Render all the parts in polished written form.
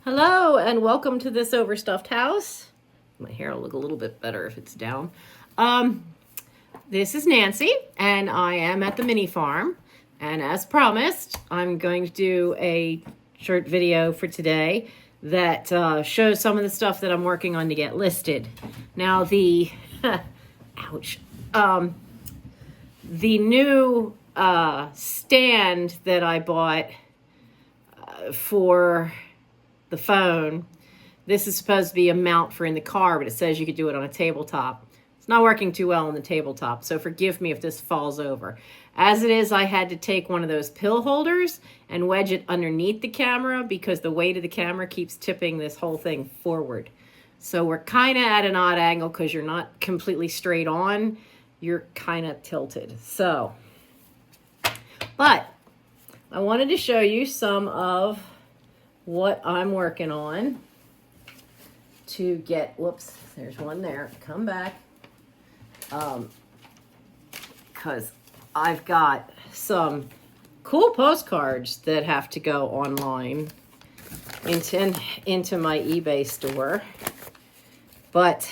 Hello and welcome to this overstuffed house. My hair will look a little bit better if it's down. This is Nancy and I am at the mini farm, and as promised I'm going to do a short video for today that shows some of the stuff that I'm working on to get listed. Now the ouch, the new stand that I bought for the phone. This is supposed to be a mount for in the car, but it says you could do it on a tabletop. It's not working too well on the tabletop, so forgive me if this falls over. As it is, I had to take one of those pill holders and wedge it underneath the camera because the weight of the camera keeps tipping this whole thing forward. So we're kind of at an odd angle because you're not completely straight on. You're kind of tilted. So, but I wanted to show you some of what I'm working on to get, whoops, there's one there, come back, because I've got some cool postcards that have to go online into my eBay store, but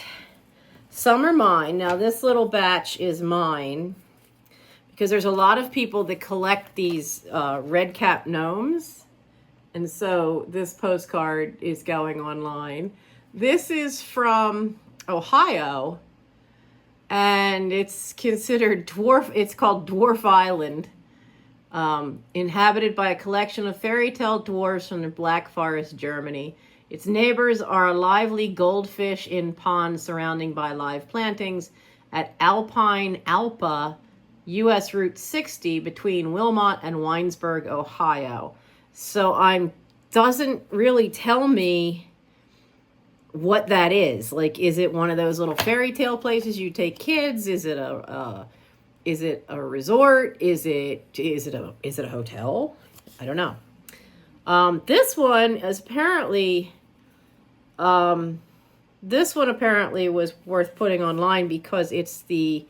some are mine. Now this little batch is mine because there's a lot of people that collect these red cap gnomes. And so this postcard is going online. This is from Ohio, and it's considered dwarf. It's called Dwarf Island, inhabited by a collection of fairy tale dwarfs from the Black Forest, Germany. Its neighbors are a lively goldfish in ponds surrounding by live plantings at Alpine Alpa, U.S. Route 60 between Wilmot and Winesburg, Ohio. So doesn't really tell me what that is. Like, is it one of those little fairy tale places you take kids? Is it a resort? Is it a hotel? I don't know. This one is apparently was worth putting online because it's the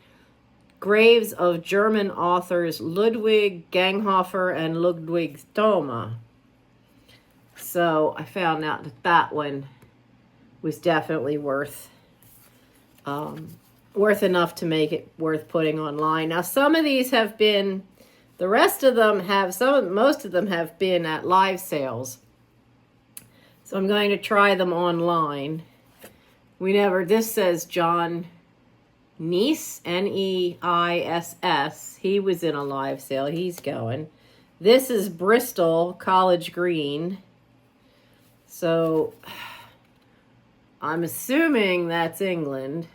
graves of German authors Ludwig Ganghofer and Ludwig Thoma. So I found out that one was definitely worth enough to make it worth putting online. Now some of these have been, most of them have been at live sales. So I'm going to try them online. This says John Neiss, Neiss. He was in a live sale. He's going. This is Bristol College Green. So I'm assuming that's England.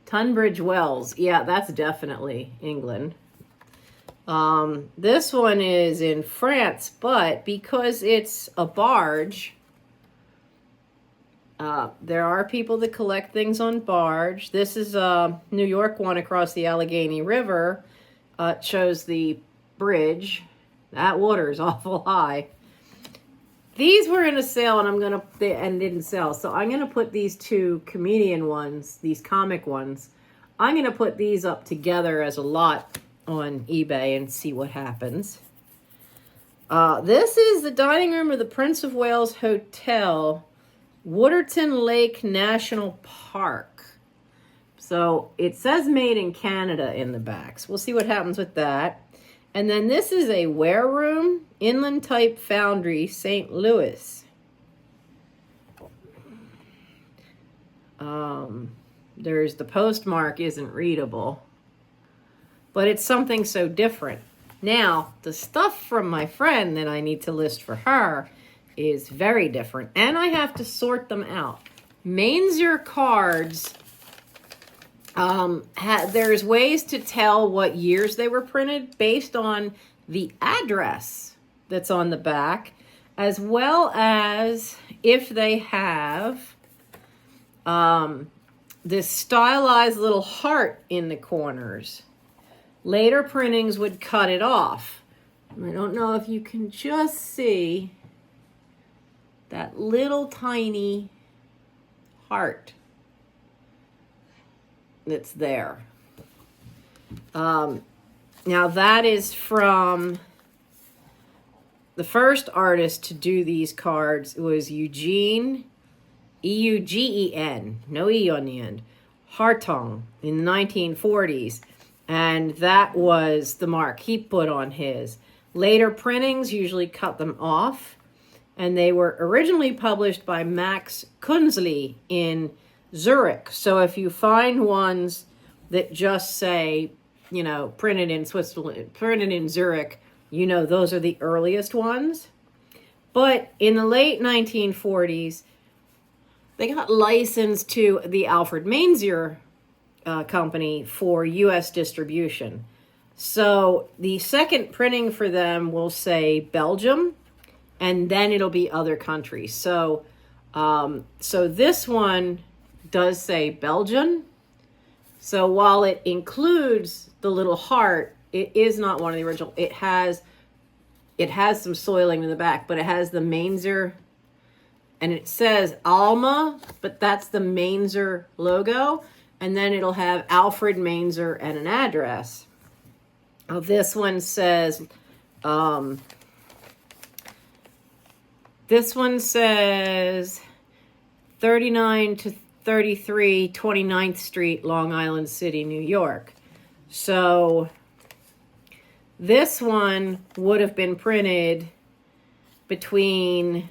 Tunbridge Wells. Yeah, that's definitely England. This one is in France, but because it's a barge, there are people that collect things on barge. This is a New York one across the Allegheny River. It shows the bridge. That water is awful high. These were in a sale and didn't sell. So I'm going to put these two comedian ones, these comic ones, I'm going to put these up together as a lot on eBay and see what happens. This is the dining room of the Prince of Wales Hotel, Waterton Lake National Park. So it says made in Canada in the back. So we'll see what happens with that. And then this is a ware room, Inland Type Foundry, St. Louis. There's the postmark isn't readable, but it's something so different. Now, the stuff from my friend that I need to list for her is very different, and I have to sort them out. Mainzer cards, there's ways to tell what years they were printed based on the address that's on the back, as well as if they have this stylized little heart in the corners. Later printings would cut it off. I don't know if you can just see that little tiny heart that's there. Now that is from the first artist to do these cards was Eugene, Eugen, no E on the end, Hartung in the 1940s. And that was the mark he put on his. Later printings usually cut them off. And they were originally published by Max Kunzli in Zurich. So if you find ones that just say, you know, printed in Switzerland, printed in Zurich, you know those are the earliest ones. But in the late 1940s, they got licensed to the Alfred Mainzer company for U.S. distribution. So the second printing for them will say Belgium, and then it'll be other countries. So, so this one does say Belgian. So while it includes the little heart, it is not one of the original. It has some soiling in the back, but it has the Mainzer, and it says ALMA, but that's the Mainzer logo. And then it'll have Alfred Mainzer and an address. This one says, 39 to 33 29th Street, Long Island City, New York. So this one would have been printed between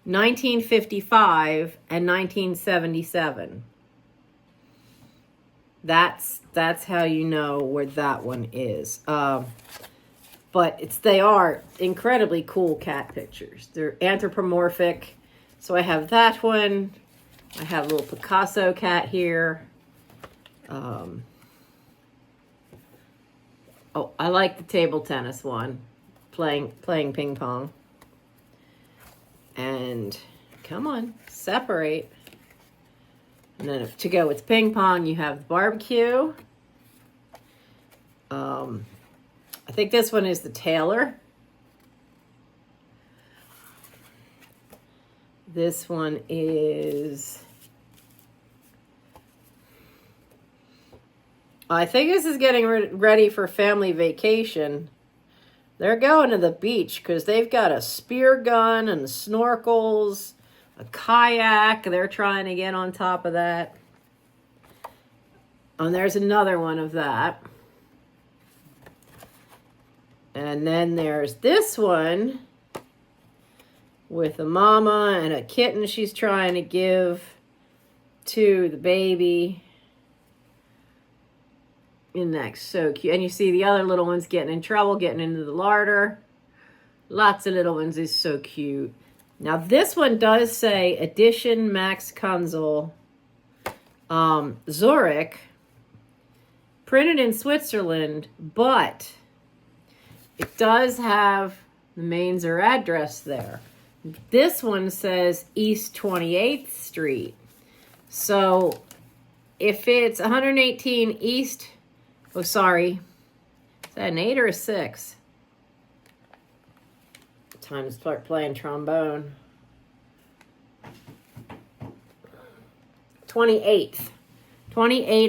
1955 and 1977. That's how you know where that one is. But they are incredibly cool cat pictures. They're anthropomorphic. So I have that one. I have a little Picasso cat here. Oh, I like the table tennis one, playing ping pong. And come on, separate. And then to go with ping pong, you have the barbecue. I think this one is the tailor. This one is, I think this is getting ready for family vacation. They're going to the beach because they've got a spear gun and snorkels, a kayak. They're trying to get on top of that. And there's another one of that. And then there's this one with a mama and a kitten she's trying to give to the baby. Isn't that so cute? And you see the other little ones getting in trouble, getting into the larder. Lots of little ones. Is so cute. Now this one does say Edition Max Kunzel, Zurich, printed in Switzerland, but it does have the Mainzer address there. This one says East 28th Street. So if it's 118 East, oh, sorry. Is that an 8 or a 6? Time to start playing trombone. 28th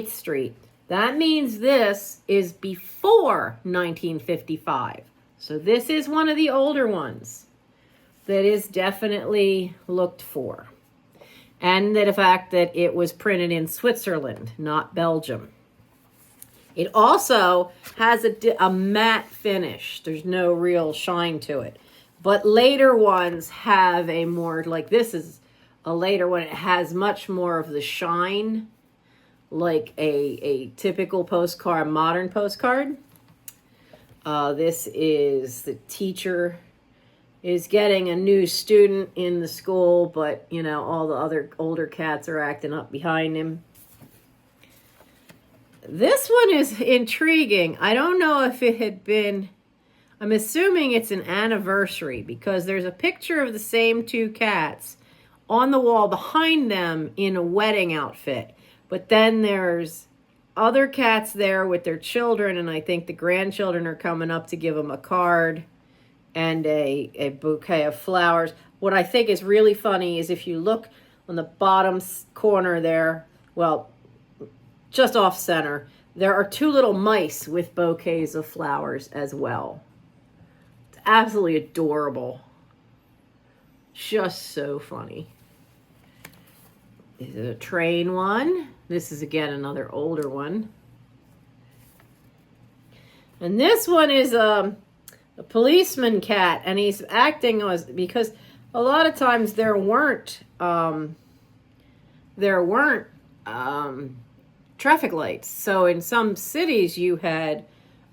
Street. That means this is before 1955. So this is one of the older ones that is definitely looked for. And the fact that it was printed in Switzerland, not Belgium. It also has a matte finish. There's no real shine to it. But later ones have a more, like this is a later one. It has much more of the shine, like a typical postcard, modern postcard. This is the teacher is getting a new student in the school, but, you know, all the other older cats are acting up behind him. This one is intriguing. I don't know if it had been, I'm assuming it's an anniversary because there's a picture of the same two cats on the wall behind them in a wedding outfit. But then there's other cats there with their children, and I think the grandchildren are coming up to give them a card and a bouquet of flowers. What I think is really funny is if you look on the bottom corner there, well, just off center, there are two little mice with bouquets of flowers as well. It's absolutely adorable. Just so funny. This is a train one. This is, again, another older one. And this one is a policeman cat, and he's acting as, because a lot of times there weren't traffic lights. So in some cities you had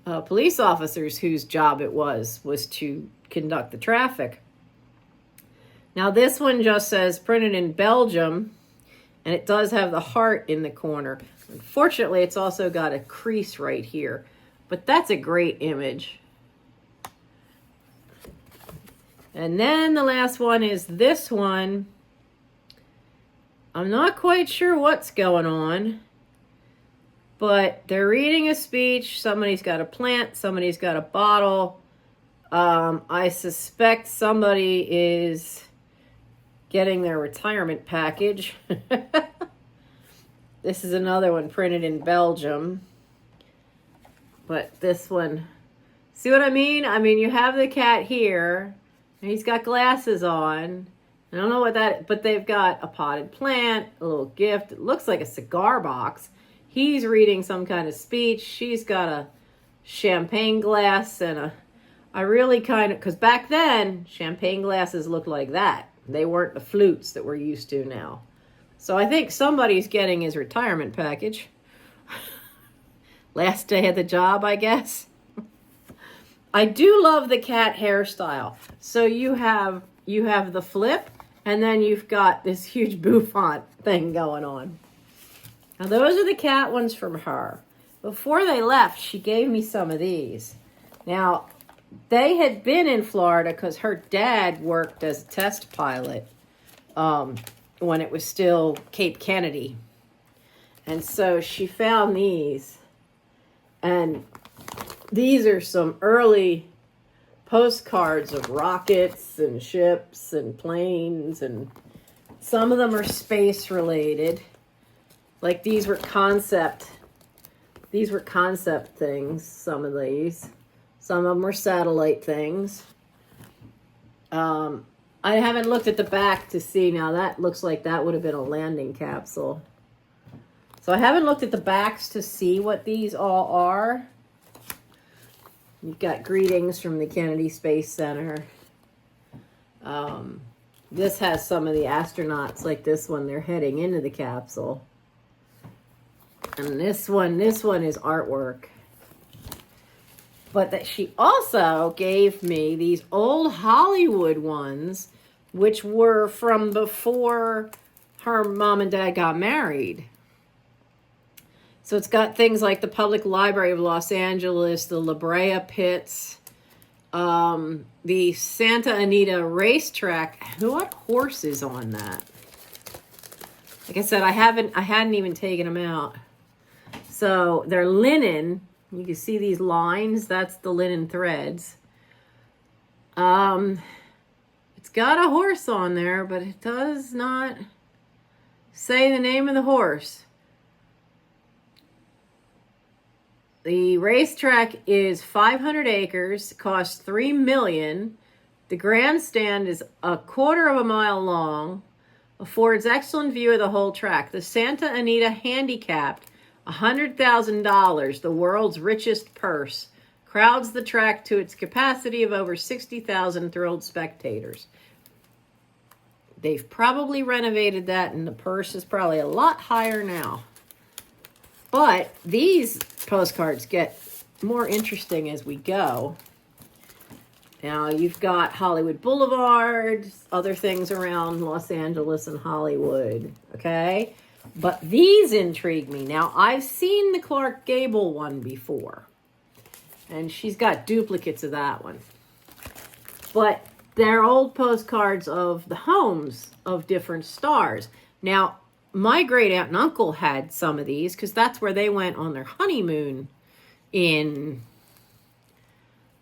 police officers whose job it was to conduct the traffic. Now this one just says printed in Belgium, and it does have the heart in the corner. Unfortunately, it's also got a crease right here, but that's a great image. And then the last one is this one. I'm not quite sure what's going on, but they're reading a speech. Somebody's got a plant, somebody's got a bottle. I suspect somebody is getting their retirement package. This is another one printed in Belgium. But this one, see what I mean? I mean, you have the cat here, and he's got glasses on. I don't know what that, but they've got a potted plant, a little gift. It looks like a cigar box. He's reading some kind of speech. She's got a champagne glass and I really kind of, because back then, champagne glasses looked like that. They weren't the flutes that we're used to now. So I think somebody's getting his retirement package. Last day at the job, I guess. I do love the cat hairstyle. So you have the flip, and then you've got this huge bouffant thing going on. Now those are the cat ones from her. Before they left, she gave me some of these. Now, they had been in Florida because her dad worked as a test pilot when it was still Cape Kennedy. And so she found these. And these are some early postcards of rockets and ships and planes, and some of them are space related. Like these were concept things, some of these. Some of them were satellite things. I haven't looked at the back to see. Now that looks like that would have been a landing capsule. So I haven't looked at the backs to see what these all are. You've got greetings from the Kennedy Space Center. This has some of the astronauts, like this one, they're heading into the capsule. And this one is artwork. But that she also gave me these old Hollywood ones, which were from before her mom and dad got married. So it's got things like the Public Library of Los Angeles, the La Brea Pits, the Santa Anita racetrack. What horse is on that? Like I said, I hadn't even taken them out. So they're linen. You can see these lines. That's the linen threads. It's got a horse on there, but it does not say the name of the horse. The racetrack is 500 acres, costs $3 million. The grandstand is 1/4 mile long, affords excellent view of the whole track. The Santa Anita handicapped, $100,000, the world's richest purse, crowds the track to its capacity of over 60,000 thrilled spectators. They've probably renovated that, and the purse is probably a lot higher now. But these postcards get more interesting as we go. Now, you've got Hollywood Boulevard, other things around Los Angeles and Hollywood, okay? But these intrigue me. Now, I've seen the Clark Gable one before, and she's got duplicates of that one. But they're old postcards of the homes of different stars. Now, my great aunt and uncle had some of these because that's where they went on their honeymoon in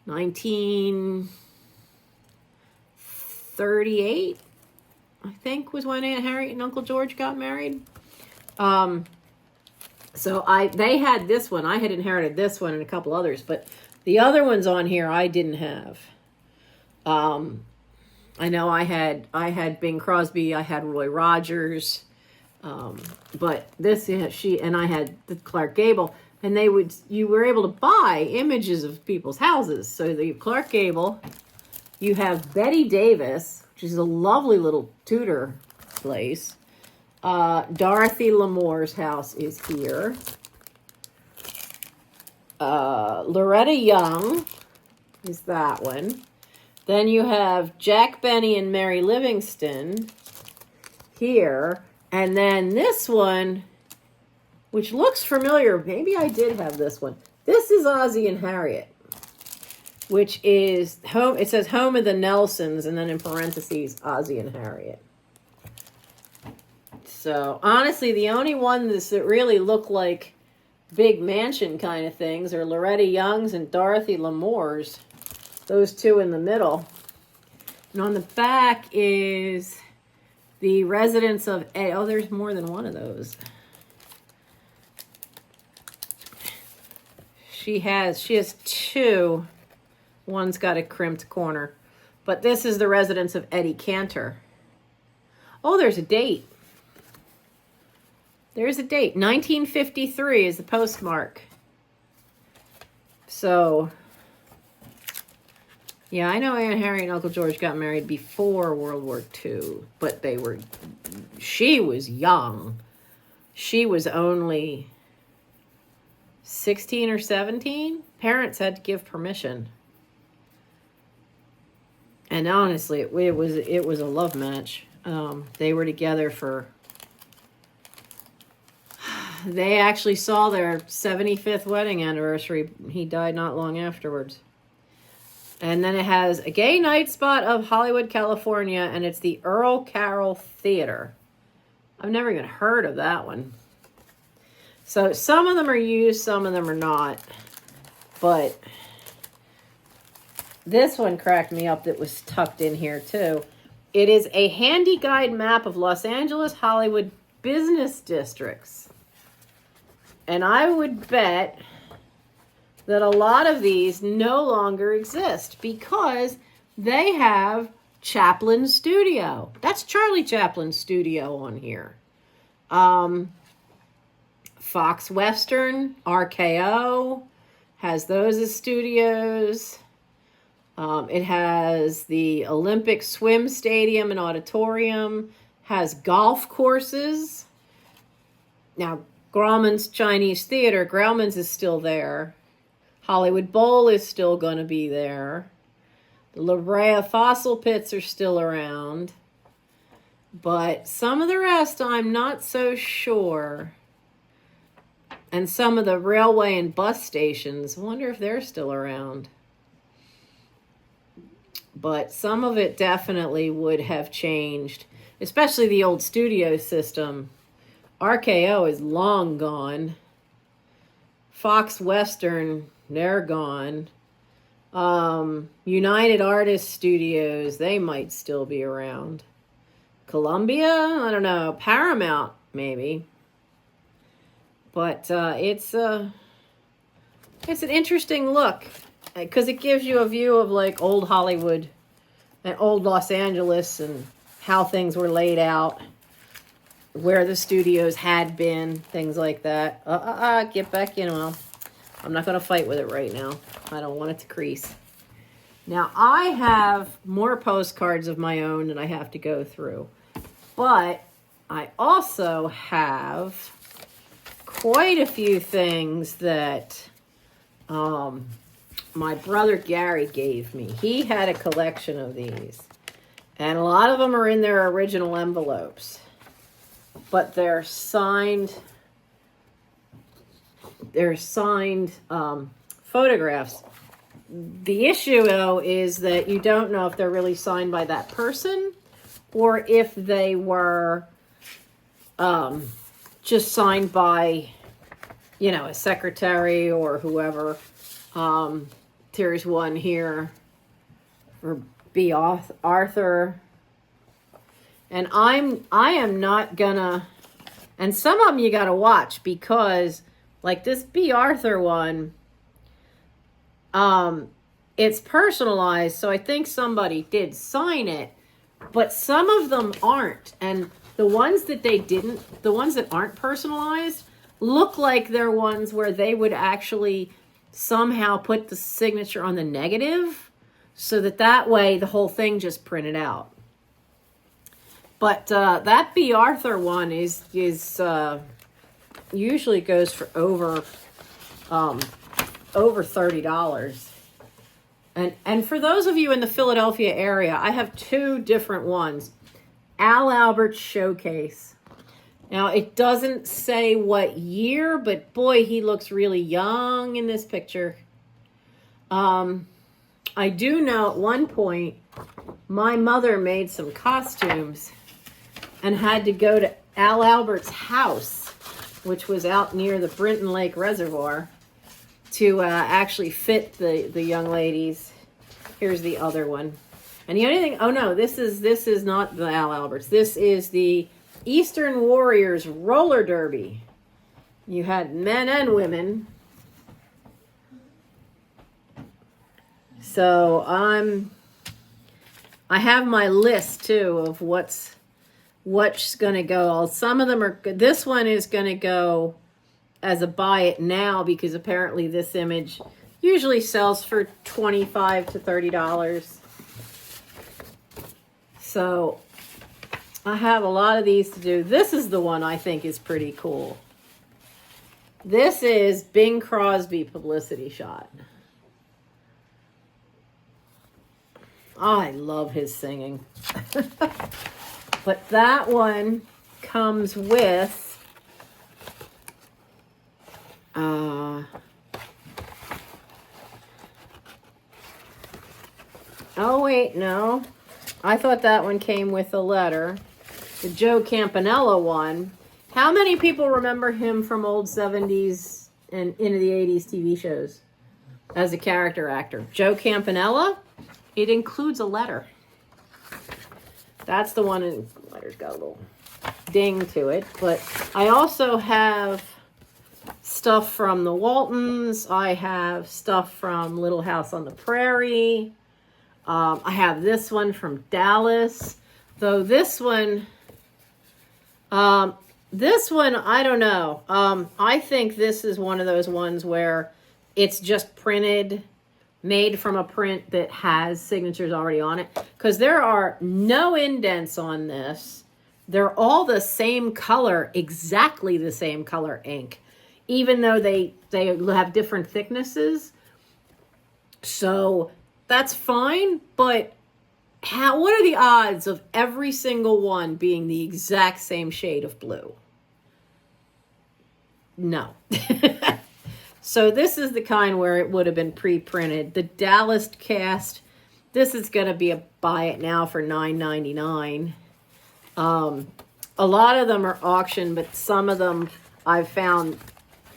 1938, I think, was when Aunt Harriet and Uncle George got married. So they had this one. I had inherited this one and a couple others, but the other ones on here I didn't have. I know I had Bing Crosby, I had Roy Rogers, but this she and I had the Clark Gable, and you were able to buy images of people's houses. So the Clark Gable, you have Betty Davis, which is a lovely little Tudor place. Dorothy Lamore's house is here. Loretta Young is that one. Then you have Jack Benny and Mary Livingston here. And then this one, which looks familiar. Maybe I did have this one. This is Ozzie and Harriet, which is home. It says home of the Nelsons, and then in parentheses, Ozzie and Harriet. So honestly, the only ones that really look like big mansion kind of things are Loretta Young's and Dorothy Lamore's. Those two in the middle. And on the back is the residence of Eddie. Oh, there's more than one of those. She has two. One's got a crimped corner. But this is the residence of Eddie Cantor. Oh, there's a date. There's a date. 1953 is the postmark. So, yeah, I know Aunt Harriet and Uncle George got married before World War II, but she was young. She was only 16 or 17. Parents had to give permission. And honestly, it was a love match. They were together they actually saw their 75th wedding anniversary. He died not long afterwards. And then it has a gay night spot of Hollywood, California, and it's the Earl Carroll Theater. I've never even heard of that one. So some of them are used, some of them are not. But this one cracked me up that was tucked in here too. It is a handy guide map of Los Angeles, Hollywood business districts. And I would bet that a lot of these no longer exist because they have Chaplin's studio. That's Charlie Chaplin's studio on here. Fox Western, RKO, has those as studios. It has the Olympic Swim Stadium and Auditorium, has golf courses. Now, Grauman's Chinese Theater, Grauman's is still there. Hollywood Bowl is still going to be there. The La Brea fossil pits are still around. But some of the rest, I'm not so sure. And some of the railway and bus stations, I wonder if they're still around. But some of it definitely would have changed, especially the old studio system. RKO is long gone. Fox Western, they're gone. United Artists Studios, they might still be around. Columbia, I don't know. Paramount, maybe. But it's an interesting look because it gives you a view of like old Hollywood and old Los Angeles and how things were laid out, where the studios had been, things like that. Get back in. Well, I'm not going to fight with it right now. I don't want it to crease. Now, I have more postcards of my own that I have to go through. But I also have quite a few things that my brother Gary gave me. He had a collection of these. And a lot of them are in their original envelopes. But they're signed photographs. The issue, though, is that you don't know if they're really signed by that person or if they were just signed by, a secretary or whoever. There's one here for B. Arthur. And I am not gonna, and some of them you gotta watch because, like this B. Arthur one, it's personalized, so I think somebody did sign it, but some of them aren't. And the ones that the ones that aren't personalized look like they're ones where they would actually somehow put the signature on the negative so that way the whole thing just printed out. But that B. Arthur one is usually goes for over $30. And for those of you in the Philadelphia area, I have two different ones. Al Albert Showcase. Now, it doesn't say what year, but boy, he looks really young in this picture. I do know at one point, my mother made some costumes and had to go to Al Albert's house, which was out near the Brinton Lake Reservoir, to actually fit the young ladies. Here's the other one. And the only thing, oh no, this is not the Al Alberts. This is the Eastern Warriors roller derby. You had men and women. So I have my list too of what's going to go. Some of them are good. This one is going to go as a buy it now because apparently this image usually sells for $25 to $30. So I have a lot of these to do. This is the one I think is pretty cool. This is Bing Crosby publicity shot. I love his singing. But that one comes with oh wait, no. I thought that one came with a letter. The Joe Campanella one. How many people remember him from old 70s and into the 80s TV shows as a character actor? Joe Campanella? It includes a letter. That's the one, and the letter's got a little ding to it. But I also have stuff from the Waltons. I have stuff from Little House on the Prairie. I have this one from Dallas. Though this one, I don't know. I think this is one of those ones where it's just printed, made from a print that has signatures already on it. Because there are no indents on this. They're all the same color, exactly the same color ink, even though they have different thicknesses. So that's fine, but what are the odds of every single one being the exact same shade of blue? No. So this is the kind where it would have been pre-printed. The Dallas cast, this is going to be a buy it now for $9.99. A lot of them are auction, but some of them I've found,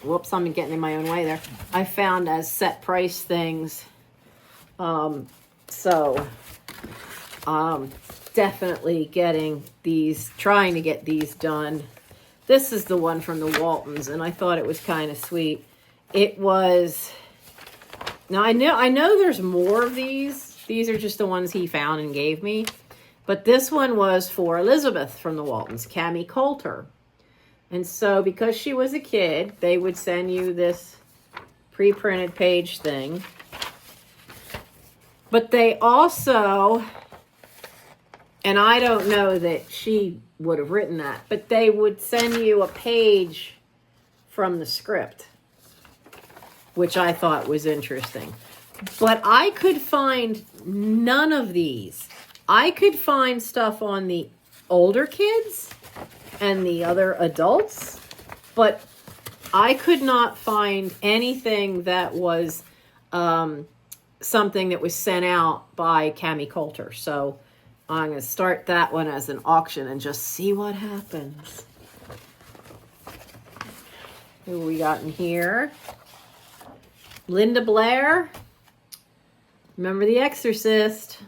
whoops, I'm getting in my own way there. I found as set price things. Definitely getting these, trying to get these done. This is the one from the Waltons, and I thought it was kind of sweet. It was, now I know there's more of these. These are just the ones he found and gave me. But this one was for Elizabeth from the Waltons, Cammie Coulter. And so because she was a kid, they would send you this pre-printed page thing. But they also, and I don't know that she would have written that, but they would send you a page from the script, which I thought was interesting. But I could find none of these. I could find stuff on the older kids and the other adults, but I could not find anything that was something that was sent out by Cammie Coulter. So I'm going to start that one as an auction and just see what happens. Who we got in here? Linda Blair. Remember The Exorcist.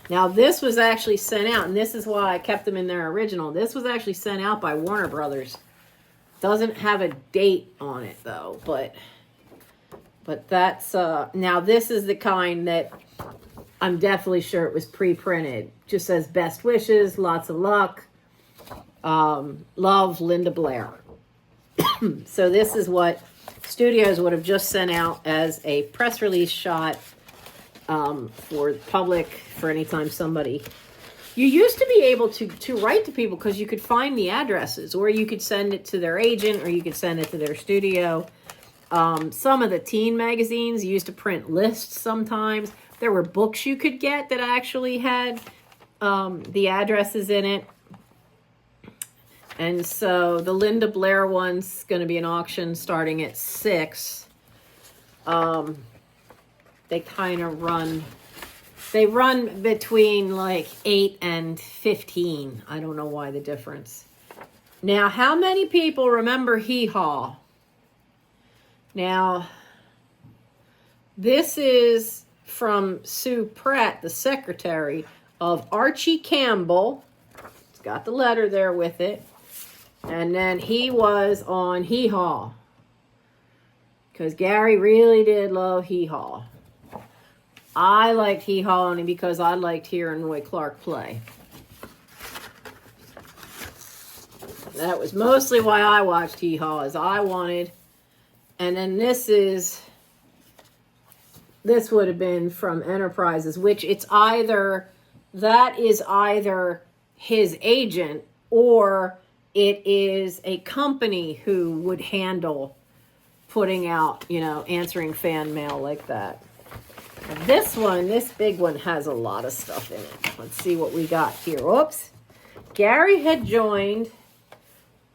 Now this was actually sent out, and this is why I kept them in their original. This was actually sent out by Warner Brothers. Doesn't have a date on it though, but But that's, now this is the kind that I'm definitely sure it was pre-printed. Just says best wishes, lots of luck. Love, Linda Blair. So this is what studios would have just sent out as a press release shot for the public for anytime somebody. You used to be able to write to people because you could find the addresses, or you could send it to their agent, or you could send it to their studio. Some of the teen magazines used to print lists sometimes. There were books you could get that actually had the addresses in it. And so the Linda Blair one's going to be an auction starting at 6. They kind of run, they run between like 8 and 15. I don't know why the difference. Now, how many people remember Hee Haw? Now, this is from Sue Pratt, the secretary of Archie Campbell. It's got the letter there with it. And then he was on Hee Haw. Because Gary really did love Hee Haw. I liked Hee Haw only because I liked hearing Roy Clark play. That was mostly why I watched Hee Haw, as I wanted. And then this would have been from Enterprises, which it's either, that is either his agent or it is a company who would handle putting out, answering fan mail like that. And this one, this big one, has a lot of stuff in it. Let's see what we got here. Oops. Gary had joined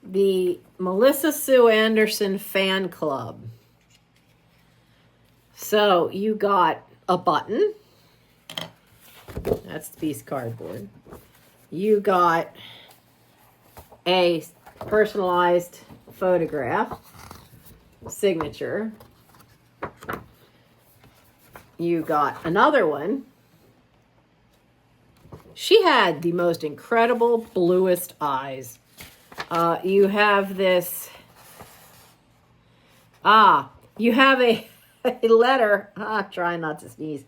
the Melissa Sue Anderson fan club. So you got a button. That's the piece of cardboard. You got a personalized photograph, signature. You got another one. She had the most incredible bluest eyes. You have this, you have a letter, trying not to sneeze.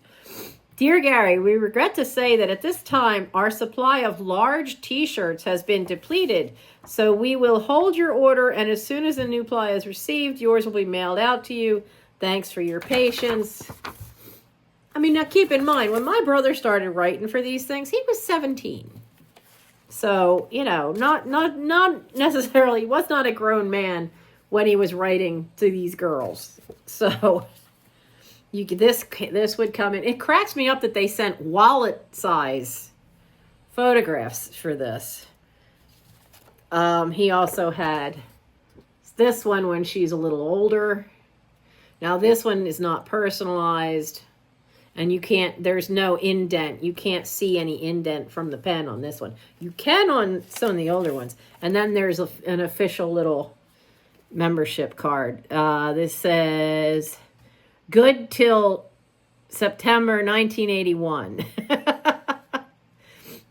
Dear Gary, we regret to say that at this time, our supply of large t-shirts has been depleted. So we will hold your order, and as soon as a new supply is received, yours will be mailed out to you. Thanks for your patience. I mean, now keep in mind, when my brother started writing for these things, he was 17. So, not necessarily, was not a grown man when he was writing to these girls. So this would come in. It cracks me up that they sent wallet size photographs for this. He also had this one when she's a little older. Now this one is not personalized, and there's no indent. You can't see any indent from the pen on this one. You can on some of the older ones. And then there's an official little membership card. This says, good till September 1981.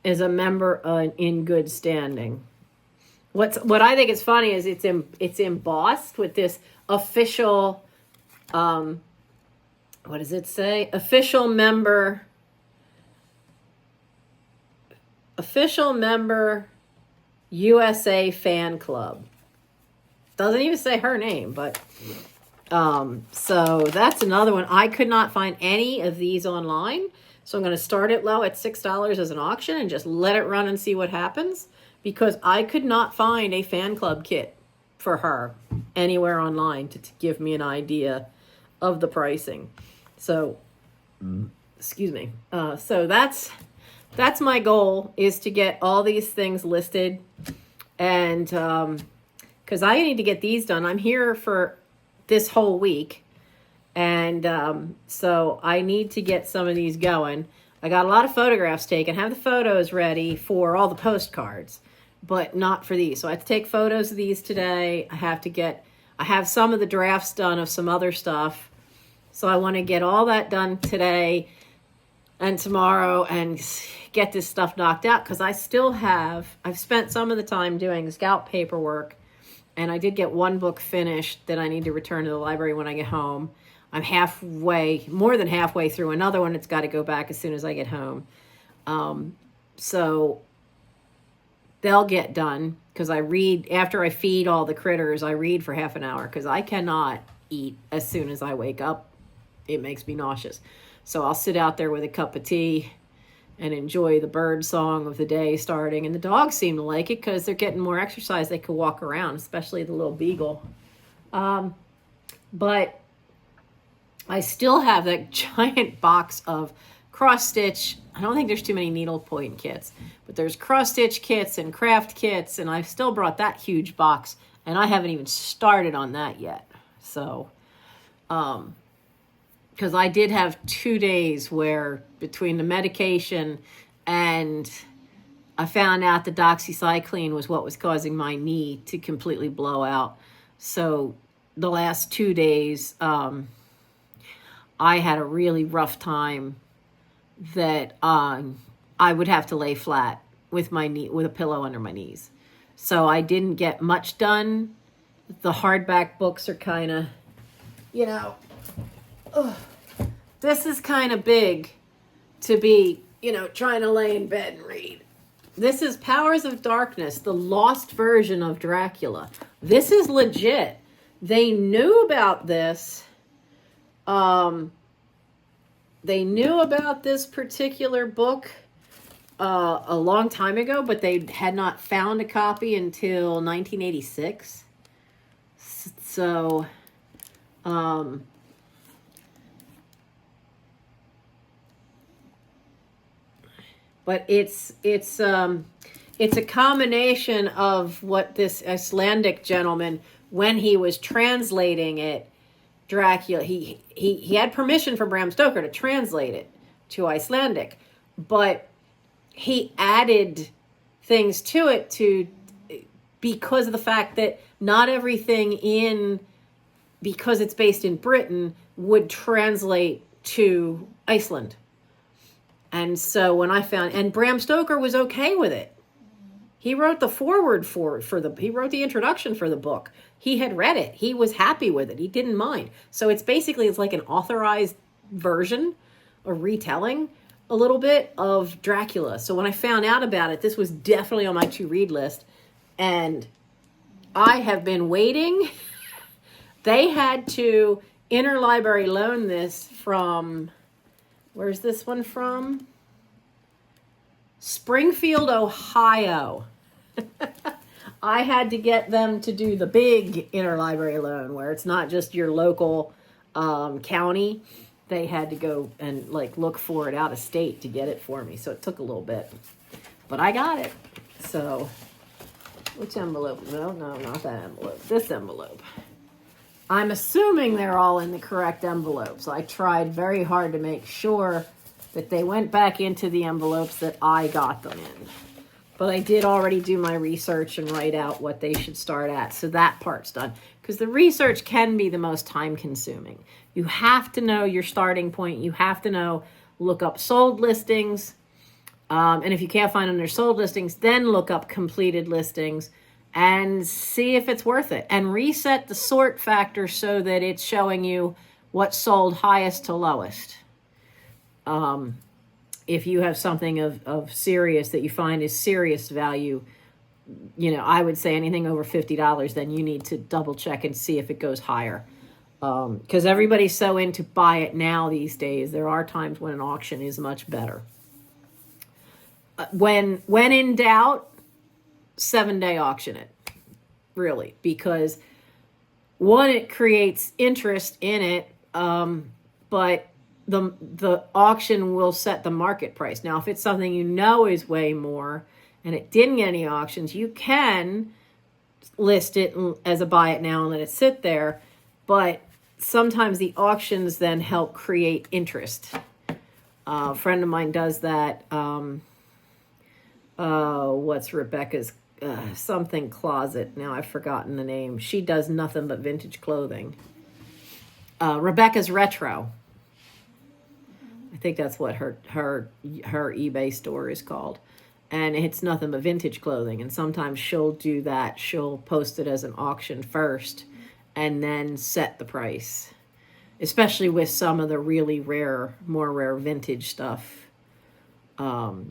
Is a member in good standing. What I think is funny is it's embossed with this official, what does it say? Official member USA fan club. Doesn't even say her name, but so that's another one. I could not find any of these online, so I'm going to start it low at $6 as an auction and just let it run and see what happens, because I could not find a fan club kit for her anywhere online to give me an idea of the pricing. So, excuse me. So that's my goal, is to get all these things listed, and because I need to get these done. I'm here for this whole week, and so I need to get some of these going. I got a lot of photographs taken, have the photos ready for all the postcards, but not for these. So I have to take photos of these today. I have some of the drafts done of some other stuff. So I want to get all that done today and tomorrow and get this stuff knocked out, because I've spent some of the time doing scalp paperwork, and I did get one book finished that I need to return to the library when I get home. I'm halfway, more than halfway through another one. It's got to go back as soon as I get home. So they'll get done because I read after I feed all the critters. I read for half an hour because I cannot eat as soon as I wake up. It makes me nauseous. So I'll sit out there with a cup of tea and enjoy the bird song of the day starting. And the dogs seem to like it because they're getting more exercise. They can walk around, especially the little beagle. But I still have that giant box of cross-stitch. I don't think there's too many needlepoint kits, but there's cross-stitch kits and craft kits, and I've still brought that huge box, and I haven't even started on that yet. So, because I did have 2 days where between the medication and I found out the doxycycline was what was causing my knee to completely blow out. So the last 2 days, I had a really rough time that I would have to lay flat with my knee, with a pillow under my knees. So I didn't get much done. The hardback books are kind of, you know, this is kind of big to be, you know, trying to lay in bed and read. This is Powers of Darkness, the lost version of Dracula. This is legit. They knew about this. They knew about this particular book a long time ago, but they had not found a copy until 1986. So, but it's a combination of what this Icelandic gentleman, when he was translating it, Dracula, he had permission from Bram Stoker to translate it to Icelandic, but he added things to it because of the fact that not everything because it's based in Britain, would translate to Iceland. And so when I found, and Bram Stoker was okay with it. He wrote the foreword he wrote the introduction for the book. He had read it. He was happy with it. He didn't mind. So it's like an authorized version, a retelling a little bit of Dracula. So when I found out about it, this was definitely on my to-read list. And I have been waiting. They had to interlibrary loan this from, where's this one from? Springfield, Ohio. I had to get them to do the big interlibrary loan where it's not just your local county. They had to go and look for it out of state to get it for me. So it took a little bit, but I got it. So which envelope? No, not that envelope. This envelope. I'm assuming they're all in the correct envelopes. I tried very hard to make sure that they went back into the envelopes that I got them in. But I did already do my research and write out what they should start at. So that part's done. Because the research can be the most time consuming. You have to know your starting point. You have to look up sold listings. And if you can't find them, their sold listings, then look up completed listings and see if it's worth it. And reset the sort factor so that it's showing you what sold highest to lowest. If you have something of serious that you find is serious value, I would say anything over $50, then you need to double check and see if it goes higher. Because everybody's so into buy it now these days. There are times when an auction is much better. When in doubt, 7-day auction it, really, because one, it creates interest in it, but the auction will set the market price. Now, if it's something is way more and it didn't get any auctions, you can list it as a buy it now and let it sit there, but sometimes the auctions then help create interest. A friend of mine does that. What's Rebecca's something closet? Now I've forgotten the name. She does nothing but vintage clothing. Rebecca's Retro. I think that's what her eBay store is called. And it's nothing but vintage clothing. And sometimes she'll do that. She'll post it as an auction first and then set the price. especially with some of the really rare, more rare vintage stuff.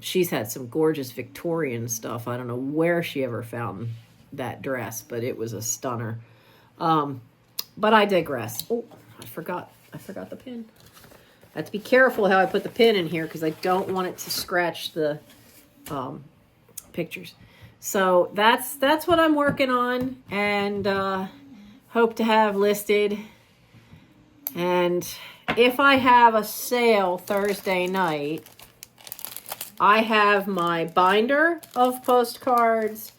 She's had some gorgeous Victorian stuff. I don't know where she ever found that dress, but it was a stunner. But I digress. Oh, I forgot the pin. I have to be careful how I put the pin in here because I don't want it to scratch the pictures. So that's what I'm working on, and hope to have listed. And if I have a sale Thursday night, I have my binder of postcards,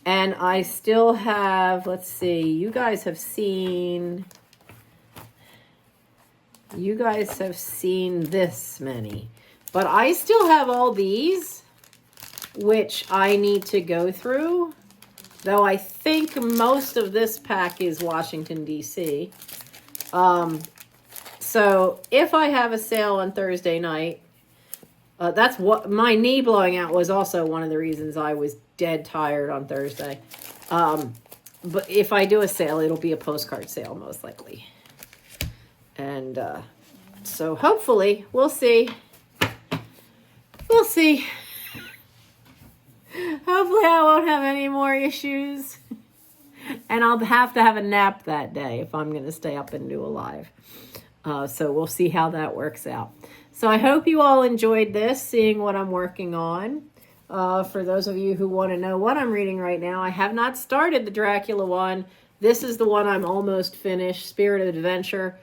and I still have, let's see, you guys have seen this many, but I still have all these, which I need to go through, though I think most of this pack is Washington, D.C. So if I have a sale on Thursday night, that's what my knee blowing out was also one of the reasons I was dead tired on Thursday. But if I do a sale, it'll be a postcard sale most likely. And so hopefully we'll see. We'll see. Hopefully I won't have any more issues. And I'll have to have a nap that day if I'm going to stay up and do a live. So we'll see how that works out. So I hope you all enjoyed this, seeing what I'm working on. For those of you who want to know what I'm reading right now, I have not started the Dracula one. This is the one I'm almost finished, Spirit of Adventure.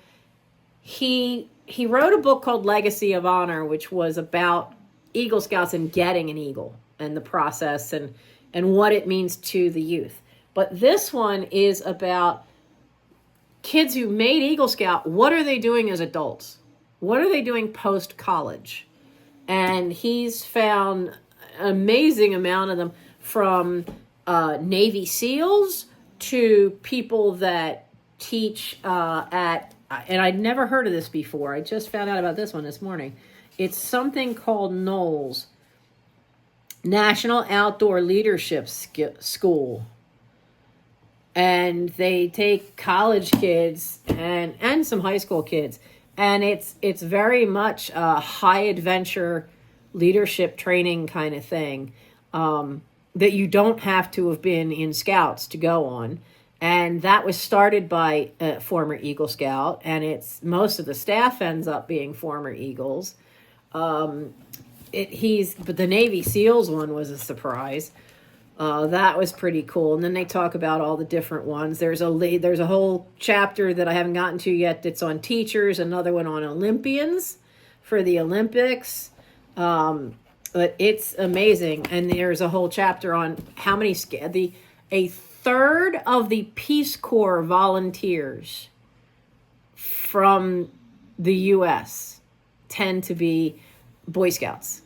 He wrote a book called Legacy of Honor, which was about Eagle Scouts and getting an eagle and the process and what it means to the youth. But this one is about kids who made Eagle Scout. What are they doing as adults? What are they doing post-college? And he's found an amazing amount of them, from Navy SEALs to people that teach at, and I'd never heard of this before. I just found out about this one this morning. It's something called NOLS, National Outdoor Leadership School. And they take college kids and some high school kids. And it's very much a high adventure leadership training kind of thing that you don't have to have been in Scouts to go on. And that was started by a former Eagle Scout, and most of the staff ends up being former Eagles. But the Navy SEALs one was a surprise. That was pretty cool. And then they talk about all the different ones. There's a whole chapter that I haven't gotten to yet that's on teachers, another one on Olympians for the Olympics. But it's amazing. And there's a whole chapter on how many, a third of the Peace Corps volunteers from the U.S. tend to be Boy Scouts,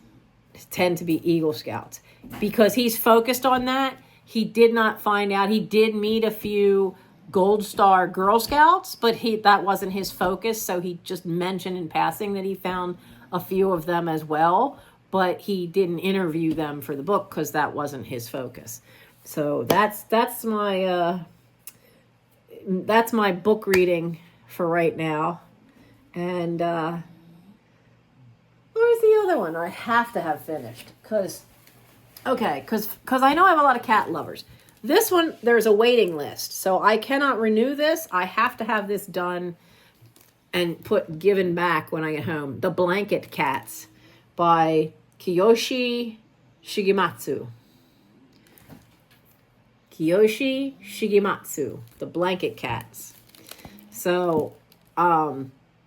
tend to be Eagle Scouts. Because he's focused on that, he did not find out. He did meet a few Gold Star Girl Scouts, but that wasn't his focus. So he just mentioned in passing that he found a few of them as well, but he didn't interview them for the book because that wasn't his focus. So that's my book reading for right now. And where's the other one I have to have finished? Because I know I have a lot of cat lovers. This one, there's a waiting list, so I cannot renew this. I have to have this done and given back when I get home. The Blanket Cats by Kiyoshi Shigematsu. Kiyoshi Shigematsu, The Blanket Cats. So,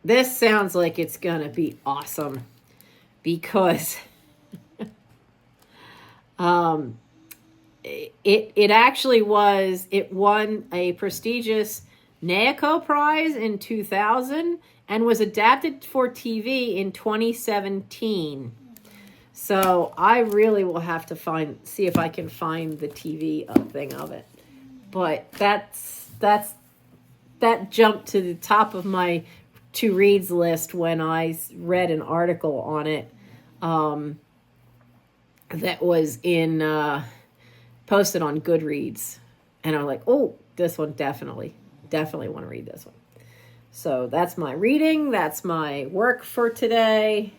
this sounds like it's gonna be awesome because it actually it won a prestigious NAOCO prize in 2000 and was adapted for TV in 2017. So I really will have to see if I can find the TV thing of it. But that jumped to the top of my to reads list when I read an article on it. That was posted on Goodreads. And I'm like, oh, this one definitely want to read this one. So that's my reading. That's my work for today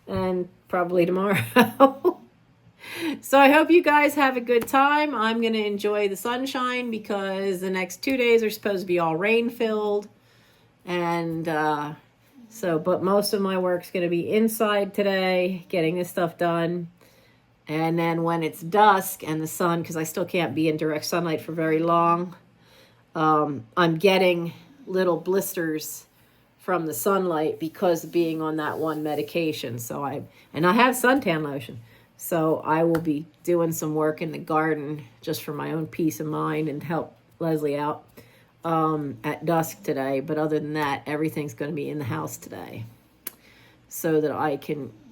and probably tomorrow. So I hope you guys have a good time. I'm going to enjoy the sunshine because the next 2 days are supposed to be all rain filled. And but most of my work's going to be inside today, getting this stuff done. And then when it's dusk and the sun, because I still can't be in direct sunlight for very long, I'm getting little blisters from the sunlight because of being on that one medication. I have suntan lotion. So I will be doing some work in the garden just for my own peace of mind and help Leslie out at dusk today. But other than that, everything's going to be in the house today so that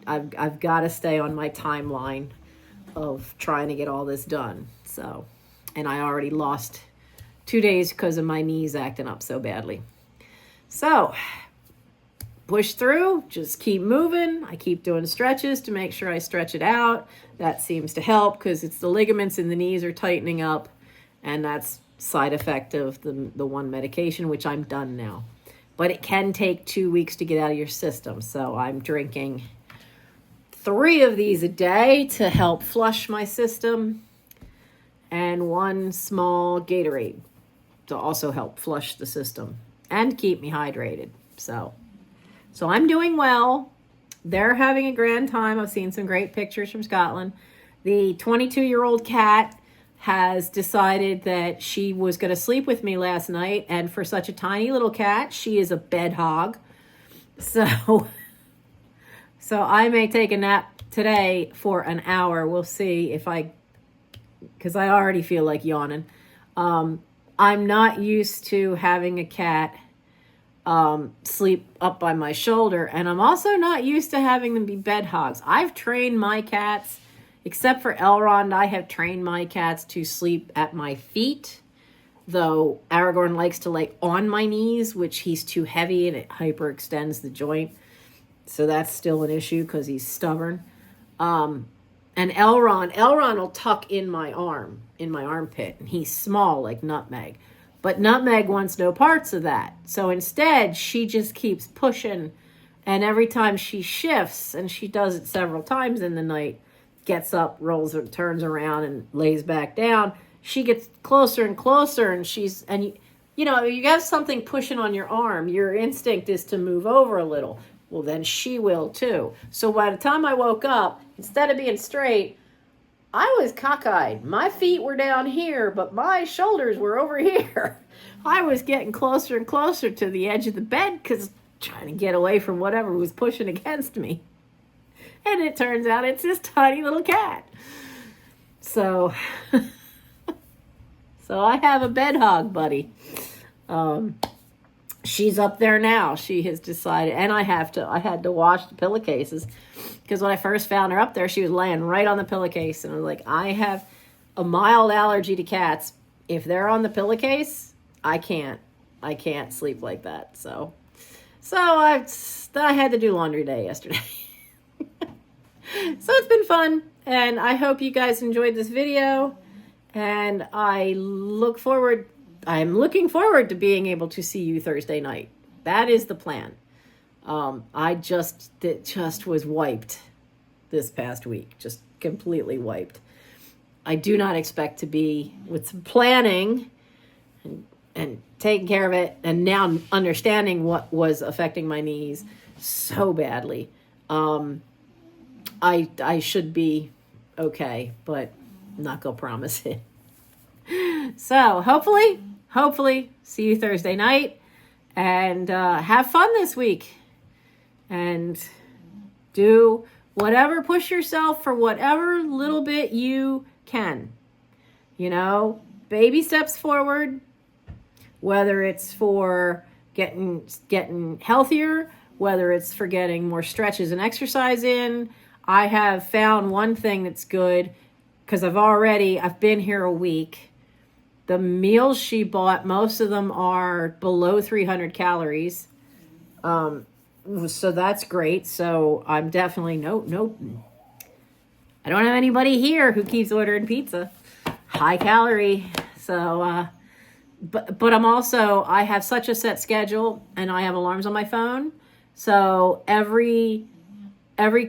I've got to stay on my timeline of trying to get all this done. So, and I already lost 2 days because of my knees acting up so badly. So push through, just keep moving. I keep doing stretches to make sure I stretch it out. That seems to help because it's the ligaments in the knees are tightening up, and that's side effect of the one medication, which I'm done now. But it can take 2 weeks to get out of your system. So I'm drinking 3 of these a day to help flush my system, and 1 small Gatorade to also help flush the system and keep me hydrated. So I'm doing well. They're having a grand time. I've seen some great pictures from Scotland. The 22-year-old cat has decided that she was going to sleep with me last night. And for such a tiny little cat, she is a bed hog. So I may take a nap today for an hour. We'll see because I already feel like yawning. I'm not used to having a cat sleep up by my shoulder, and I'm also not used to having them be bed hogs. I've trained my cats, except for Elrond, I have trained my cats to sleep at my feet, though Aragorn likes to lay on my knees, which he's too heavy and it hyperextends the joint. So that's still an issue because he's stubborn. And Elrond will tuck in my armpit, and he's small like Nutmeg. But Nutmeg wants no parts of that. So instead, she just keeps pushing. And every time she shifts, and she does it several times in the night, gets up, turns around, and lays back down, she gets closer and closer. And you have something pushing on your arm. Your instinct is to move over a little. Well, then she will too. So by the time I woke up, instead of being straight, I was cockeyed. My feet were down here, but my shoulders were over here. I was getting closer and closer to the edge of the bed because trying to get away from whatever was pushing against me. And it turns out it's this tiny little cat. So I have a bed hog buddy. She's up there now. She has decided, and I had to wash the pillowcases because when I first found her up there, she was laying right on the pillowcase, and I was like, I have a mild allergy to cats. If they're on the pillowcase, I can't sleep like that. So I had to do laundry day yesterday. So it's been fun, and I hope you guys enjoyed this video, and I'm looking forward to being able to see you Thursday night. That is the plan. It just was wiped this past week, just completely wiped. I do not expect to be, with some planning and taking care of it, and now understanding what was affecting my knees so badly. I should be okay, but I'm not gonna promise it. So hopefully see you Thursday night, and have fun this week, and do whatever, push yourself for whatever little bit you can. Baby steps forward, whether it's for getting healthier, whether it's for getting more stretches and exercise in. I have found one thing that's good, because I've been here a week. The meals she bought, most of them are below 300 calories. So that's great. So I'm definitely, nope. I don't have anybody here who keeps ordering pizza. High calorie. So but I'm also, I have such a set schedule and I have alarms on my phone. So every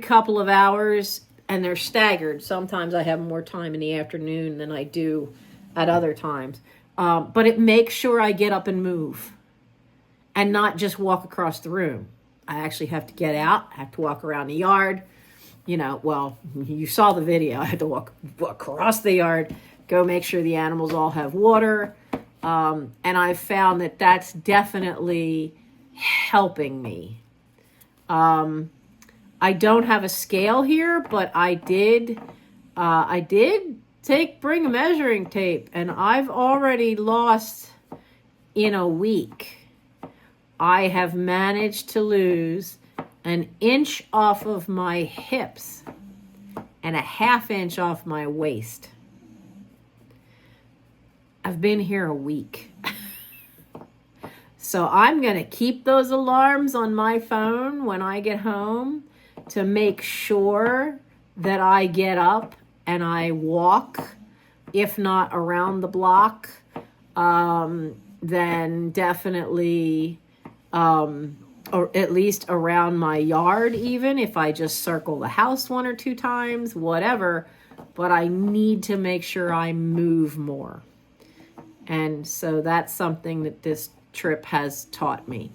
couple of hours, and they're staggered. Sometimes I have more time in the afternoon than I do at other times. But it makes sure I get up and move and not just walk across the room. I actually have to get out. I have to walk around the yard. You know, well, you saw the video. I had to walk across the yard, go make sure the animals all have water. And I've found that that's definitely helping me. I don't have a scale here, but I did bring a measuring tape, and I've already lost in a week. I have managed to lose an inch off of my hips and a half inch off my waist. I've been here a week. So I'm going to keep those alarms on my phone when I get home to make sure that I get up and I walk, if not around the block, then definitely, or at least around my yard, even if I just circle the house 1 or 2 times, whatever. But I need to make sure I move more. And so that's something that this trip has taught me,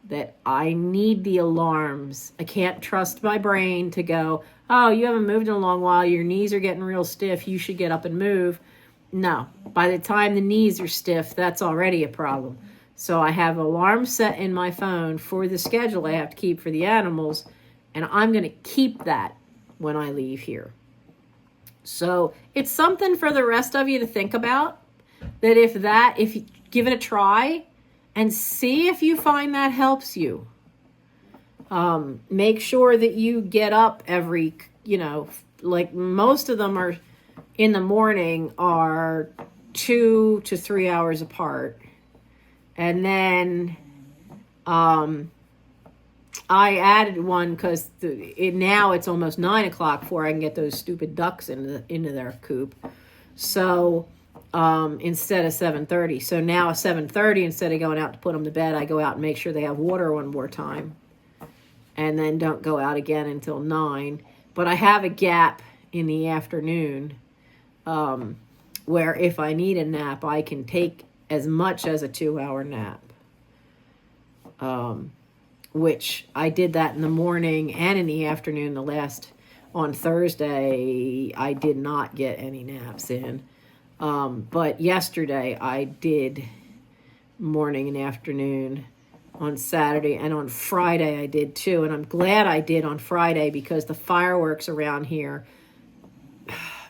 that I need the alarms. I can't trust my brain to go, oh, you haven't moved in a long while, your knees are getting real stiff, you should get up and move. No, by the time the knees are stiff, that's already a problem. So I have alarms set in my phone for the schedule I have to keep for the animals, and I'm going to keep that when I leave here. So it's something for the rest of you to think about, that if you give it a try and see if you find that helps you. Make sure that you get up every, like most of them are in the morning are 2 to 3 hours apart. And then I added one because now it's almost 9 o'clock before I can get those stupid ducks into their coop. So instead of 7:30. So now at 7:30, instead of going out to put them to bed, I go out and make sure they have water one more time. And then don't go out again until 9. But I have a gap in the afternoon where if I need a nap, I can take as much as a 2-hour nap. Which I did that in the morning and in the afternoon. On Thursday, I did not get any naps in. But yesterday I did morning and afternoon on Saturday, and on Friday I did too. And I'm glad I did on Friday because the fireworks around here,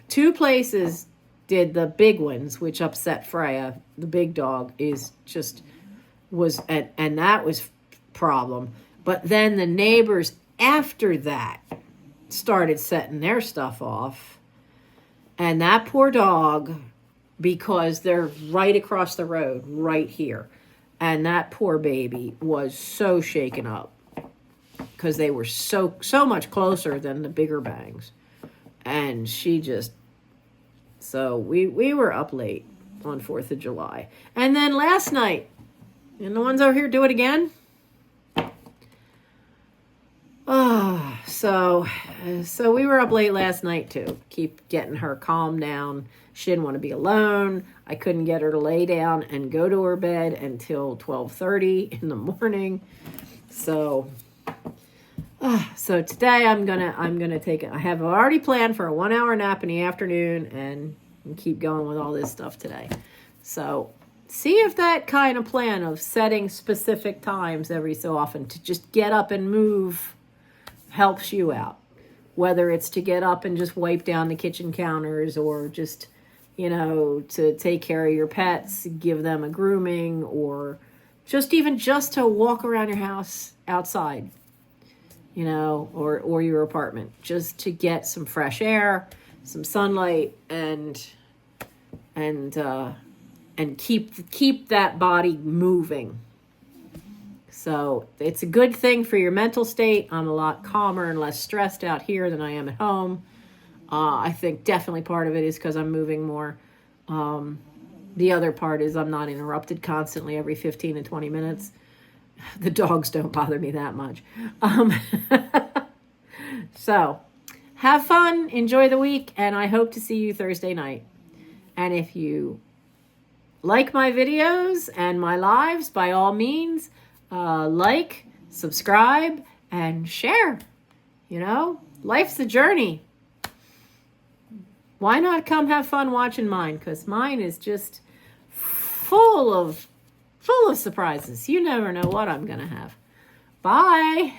2 places did the big ones, which upset Freya. The big dog and that was problem. But then the neighbors after that started setting their stuff off. And that poor dog, because they're right across the road, right here. And that poor baby was so shaken up because they were so much closer than the bigger bangs. And she just, so we were up late on 4th of July. And then last night, and the ones over here do it again. So we were up late last night too. Keep getting her calmed down. She didn't want to be alone. I couldn't get her to lay down and go to her bed until 12:30 in the morning. So today I'm gonna take it. I have already planned for a 1-hour nap in the afternoon and keep going with all this stuff today. So see if that kind of plan of setting specific times every so often to just get up and move helps you out. Whether it's to get up and just wipe down the kitchen counters, or just, to take care of your pets, give them a grooming, or just to walk around your house outside, or your apartment, just to get some fresh air, some sunlight, and keep that body moving. So it's a good thing for your mental state. I'm a lot calmer and less stressed out here than I am at home. I think definitely part of it is because I'm moving more. The other part is I'm not interrupted constantly every 15 to 20 minutes. The dogs don't bother me that much. So, have fun, enjoy the week, and I hope to see you Thursday night. And if you like my videos and my lives, by all means, like, subscribe, and share. You know, life's a journey. Why not come have fun watching mine? Because mine is just full of surprises. You never know what I'm going to have. Bye.